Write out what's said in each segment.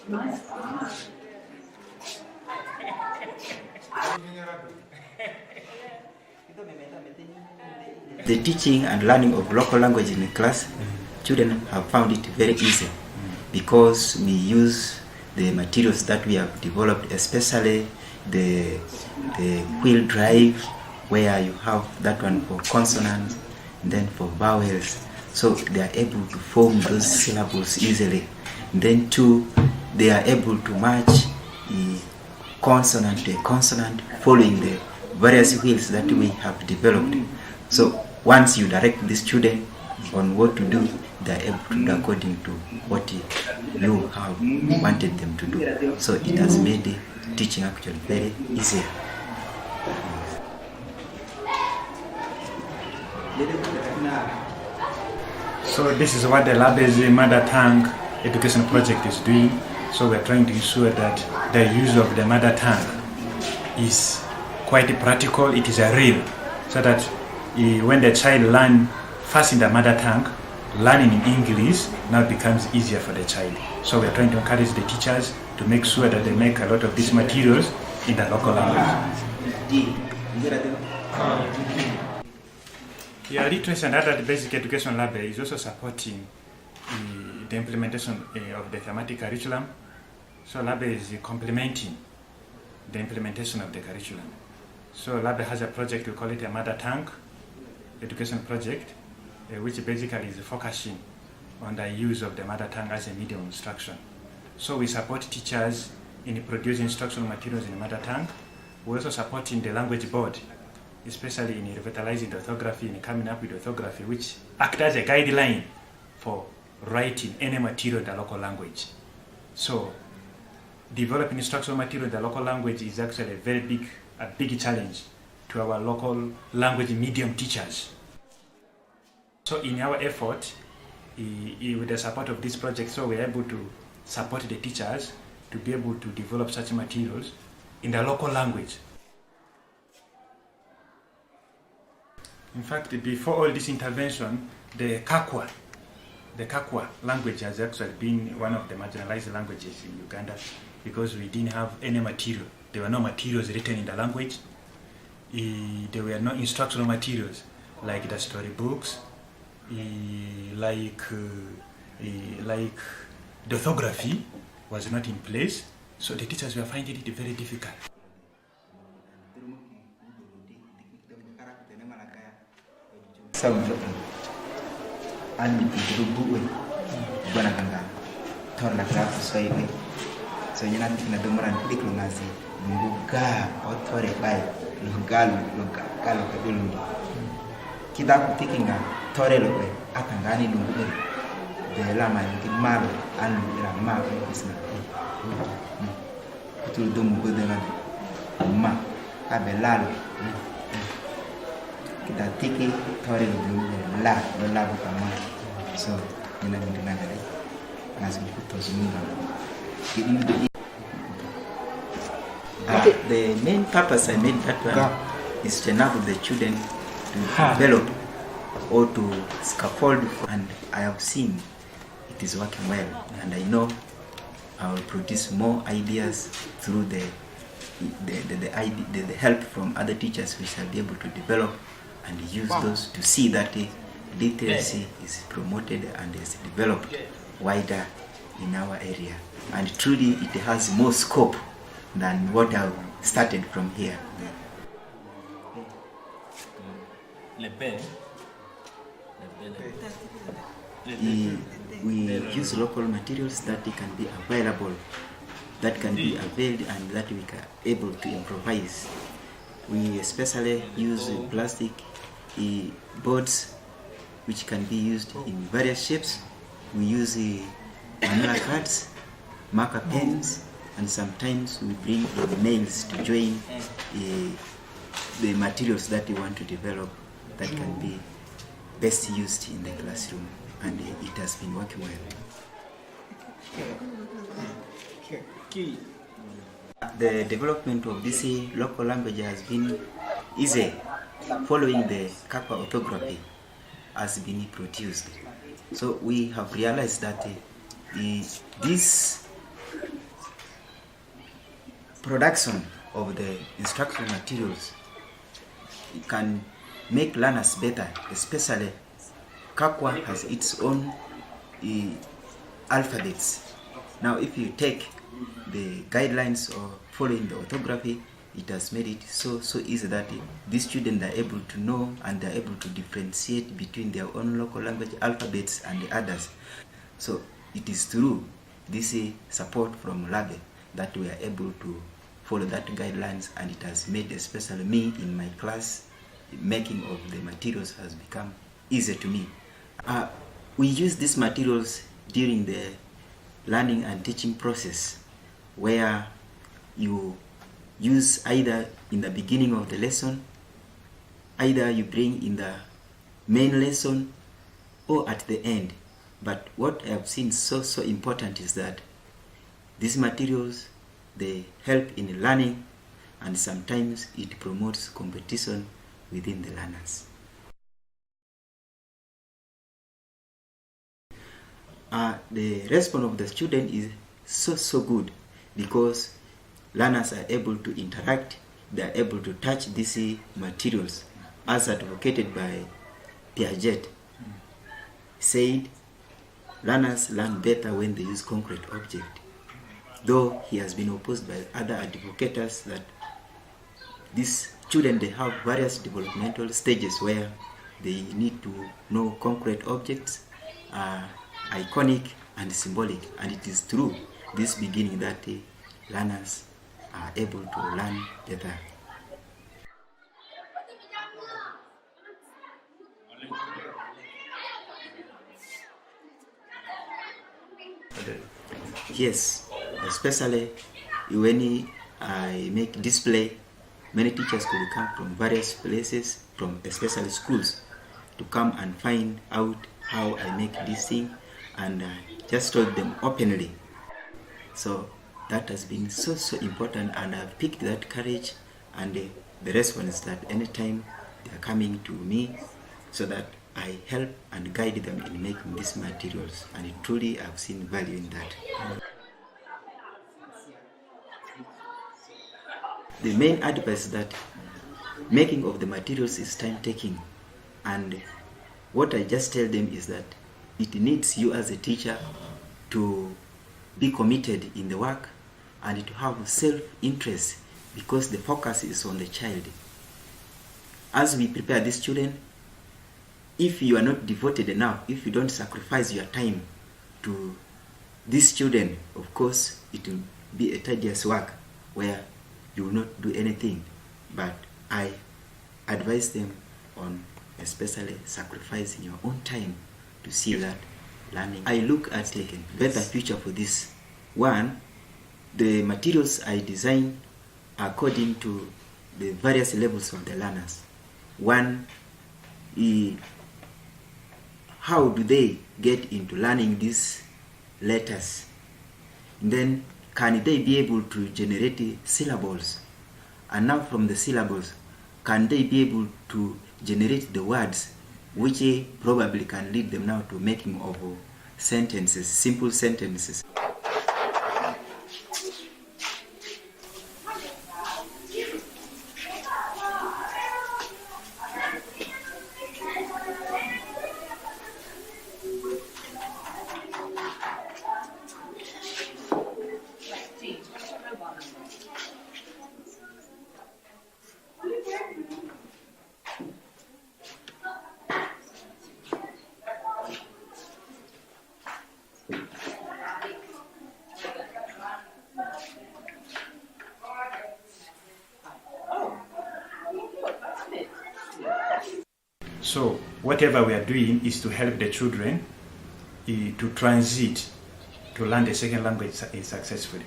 The teaching and learning of local language in the class, children have found it very easy because we use the materials that we have developed, especially the wheel drive, where you have that one for consonants and then for vowels, so they are able to form those syllables easily. And then two, they are able to match the consonant to a consonant following the various wheels that we have developed. So once you direct the student on what to do, they are able to do according to what you have wanted them to do. So it has made the teaching actually very easy. So this is what the Labes Mother Tongue Education Project is doing. So we're trying to ensure that the use of the mother tongue is quite practical, it is a real, so that when the child learns first in the mother tongue, learning in English now becomes easier for the child. So we're trying to encourage the teachers to make sure that they make a lot of these materials in the local language. Yeah, Literacy and Other Basic Education Lab is also supporting the implementation of the thematic curriculum. So Lab is complementing the implementation of the curriculum. So Lab has a project, we call it a Mother Tongue Education Project, which basically is focusing on the use of the mother tongue as a medium of instruction. So we support teachers in producing instructional materials in the mother tongue. We're also supporting the language board, especially in revitalizing the orthography and coming up with orthography, which act as a guideline for writing any material in the local language. So developing instructional material in the local language is actually a big challenge to our local language medium teachers. So in our effort, with the support of this project, so we're able to support the teachers to be able to develop such materials in the local language. In fact, before all this intervention, the Kakwa language has actually been one of the marginalized languages in Uganda because we didn't have any material. There were no materials written in the language. There were no instructional materials like the storybooks, like the orthography was not in place, so the teachers were finding it very difficult. Kita kutikinga tore lobe atangani dungu de lama ngi malo anu ira ma isna kutul dumu godena ma abe lalo kita tiki tore lobe la buka ma so ina ndina ngari nasi kutozumunga. The main purpose I made that one is to enable the children to develop or to scaffold, and I have seen it is working well, and I know I will produce more ideas through the help from other teachers, who shall be able to develop and use those to see that literacy is promoted and is developed wider in our area, and truly it has more scope than what I started from here. We use local materials that can be available, that can be availed, and that we are able to improvise. We especially use plastic boards which can be used in various shapes. We use manila cards, marker pens, and sometimes we bring nails to join the materials that we want to develop that can be best used in the classroom, and it has been working well. The development of this local language has been easy following the Kakwa orthography has been produced. So we have realized that this production of the instructional materials can make learners better, especially Kakwa has its own alphabets. Now if you take the guidelines or following the orthography, it has made it so easy that these students are able to know and they are able to differentiate between their own local language alphabets and the others. So it is through this support from LABE that we are able to follow that guidelines, and it has made especially me in my class, making of the materials has become easier to me. We use these materials during the learning and teaching process, where you use either in the beginning of the lesson, either you bring in the main lesson, or at the end. But what I have seen so important is that these materials, they help in learning, and sometimes it promotes competition within the learners. The response of the student is so good, because learners are able to interact, they are able to touch these materials, as advocated by Piaget. Said learners learn better when they use concrete object, though he has been opposed by other advocates that these children, they have various developmental stages where they need to know concrete objects, iconic and symbolic, and it is through this beginning that learners are able to learn better. Yes, especially when I make display, many teachers could come from various places, from especially schools, to come and find out how I make this thing, and just told them openly. So that has been so important, and I've picked that courage, and the response that anytime they are coming to me, so that I help and guide them in making these materials, and truly I've seen value in that. The main advice is that making of the materials is time taking, and what I just tell them is that it needs you as a teacher to be committed in the work and to have self-interest, because the focus is on the child. As we prepare this student, if you are not devoted enough, if you don't sacrifice your time to this student, of course it will be a tedious work where you will not do anything. But I advise them on especially sacrificing your own time to see that learning. I look at a better future for this. One, the materials I design according to the various levels of the learners. One, how do they get into learning these letters? And then, can they be able to generate syllables? And now from the syllables, can they be able to generate the words, which probably can lead them now to making of sentences, simple sentences. So whatever we are doing is to help the children to transit to learn the second language successfully.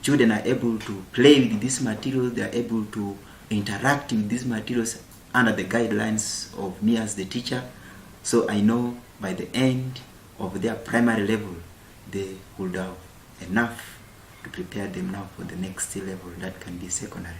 Children are able to play with these materials, they are able to interact with these materials under the guidelines of me as the teacher. So I know by the end of their primary level, they would have enough to prepare them now for the next level that can be secondary.